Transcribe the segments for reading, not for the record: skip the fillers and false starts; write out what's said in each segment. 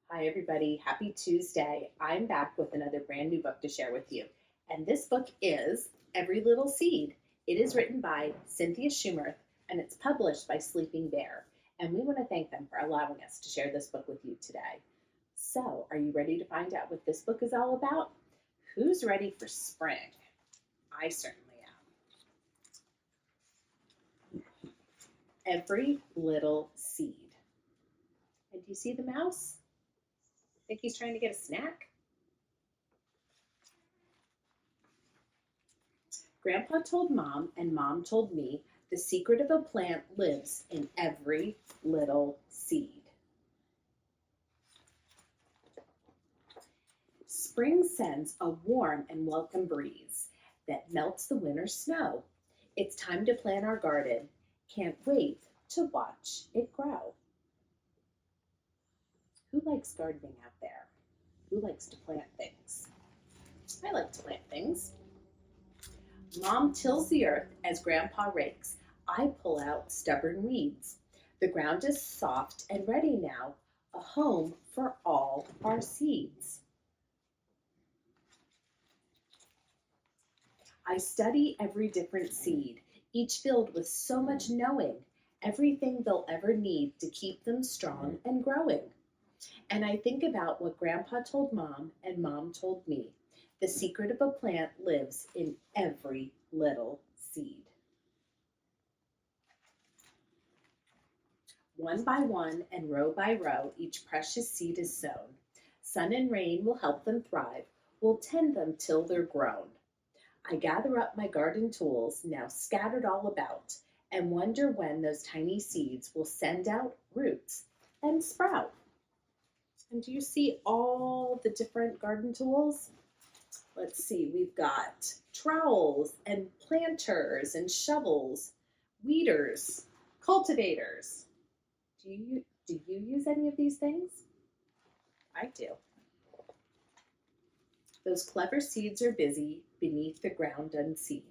Hi, everybody. Happy Tuesday. I'm back with another brand new book to share with you. And this book is Every Little Seed. It is written by Cynthia Schumerth and it's published by Sleeping Bear. And we want to thank them for allowing us to share this book with you today. So, are you ready to find out what this book is all about? Who's ready for spring? I certainly am. Every Little Seed. And do you see the mouse? Think he's trying to get a snack? Grandpa told Mom, and Mom told me, the secret of a plant lives in every little seed. Spring sends a warm and welcome breeze that melts the winter snow. It's time to plant our garden. Can't wait to watch it grow. Who likes gardening out there? Who likes to plant things? I like to plant things. Mom tills the earth as Grandpa rakes. I pull out stubborn weeds. The ground is soft and ready now, a home for all our seeds. I study every different seed, each filled with so much knowing, everything they'll ever need to keep them strong and growing. And I think about what Grandpa told Mom and Mom told me. The secret of a plant lives in every little seed. One by one and row by row, each precious seed is sown. Sun and rain will help them thrive. We'll tend them till they're grown. I gather up my garden tools, now scattered all about, and wonder when those tiny seeds will send out roots and sprout. And do you see all the different garden tools? Let's see, we've got trowels and planters and shovels, weeders, cultivators. Do you use any of these things? I do. Those clever seeds are busy beneath the ground unseen.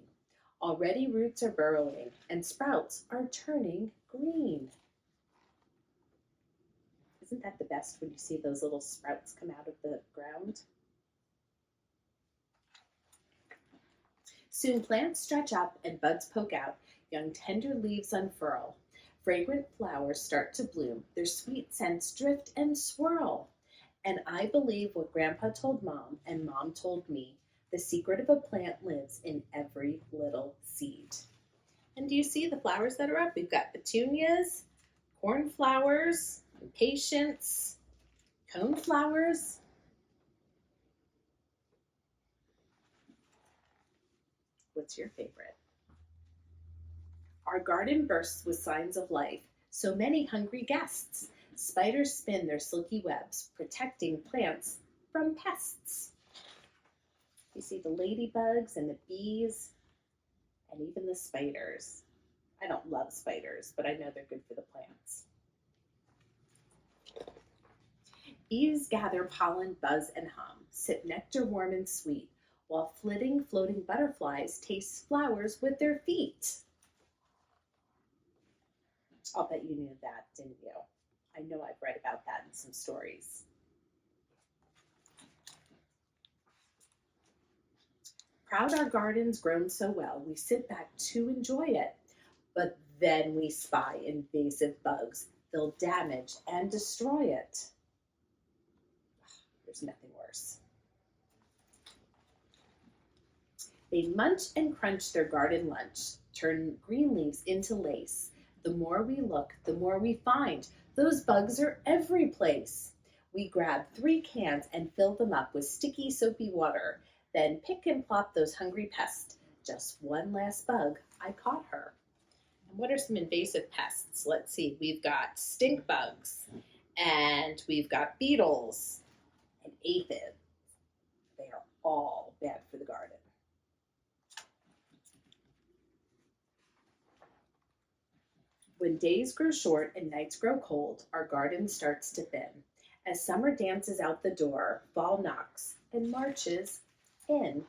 Already roots are burrowing and sprouts are turning green. Isn't that the best when you see those little sprouts come out of the ground? Soon plants stretch up and buds poke out, young tender leaves unfurl. Fragrant flowers start to bloom, their sweet scents drift and swirl. And I believe what Grandpa told Mom and Mom told me. The secret of a plant lives in every little seed. And do you see the flowers that are up? We've got petunias, cornflowers, impatiens, coneflowers. What's your favorite? Our garden bursts with signs of life. So many hungry guests. Spiders spin their silky webs, protecting plants from pests. You see the ladybugs and the bees and even the spiders. I don't love spiders, but I know they're good for the plants. Bees gather pollen, buzz, and hum, sip nectar warm and sweet, while flitting, floating butterflies taste flowers with their feet. I'll bet you knew that, didn't you? I know I've read about that in some stories. Proud our garden's grown so well, we sit back to enjoy it. But then we spy invasive bugs. They'll damage and destroy it. There's nothing worse. They munch and crunch their garden lunch, turn green leaves into lace. The more we look, the more we find. Those bugs are every place. We grab 3 cans and fill them up with sticky, soapy water. Then pick and plop those hungry pests. Just one last bug, I caught her. And what are some invasive pests? Let's see, we've got stink bugs, and we've got beetles, and aphids. They are all bad for the garden. When days grow short and nights grow cold, our garden starts to thin. As summer dances out the door, fall knocks and marches in.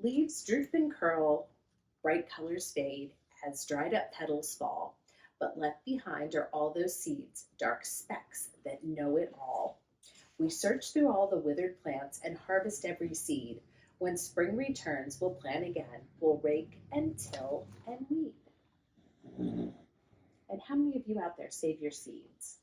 Leaves droop and curl, bright colors fade as dried up petals fall. but left behind are all those seeds, dark specks that know it all. We search through all the withered plants and harvest every seed. When spring returns, we'll plant again. We'll rake and till and weed. And how many of you out there save your seeds?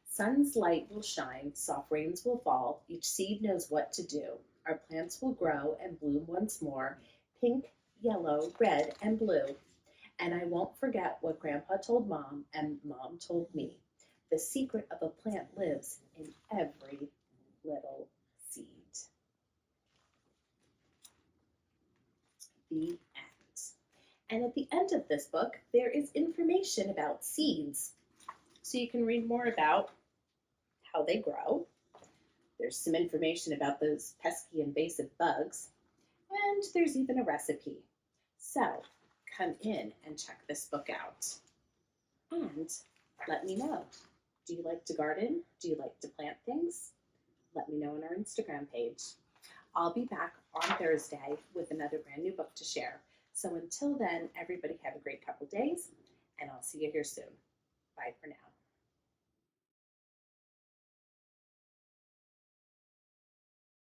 Sun's light will shine, soft rains will fall, each seed knows what to do. Our plants will grow and bloom once more, pink, yellow, red, and blue. And I won't forget what Grandpa told Mom and Mom told me. The secret of a plant lives in every little seed. The end. And at the end of this book, there is information about seeds. So you can read more about how they grow. There's some information about those pesky invasive bugs, and there's even a recipe. So come in and check this book out. And let me know. Do you like to garden? Do you like to plant things? Let me know on our Instagram page. I'll be back on Thursday with another brand new book to share. So until then, everybody have a great couple days, and I'll see you here soon. Bye for now.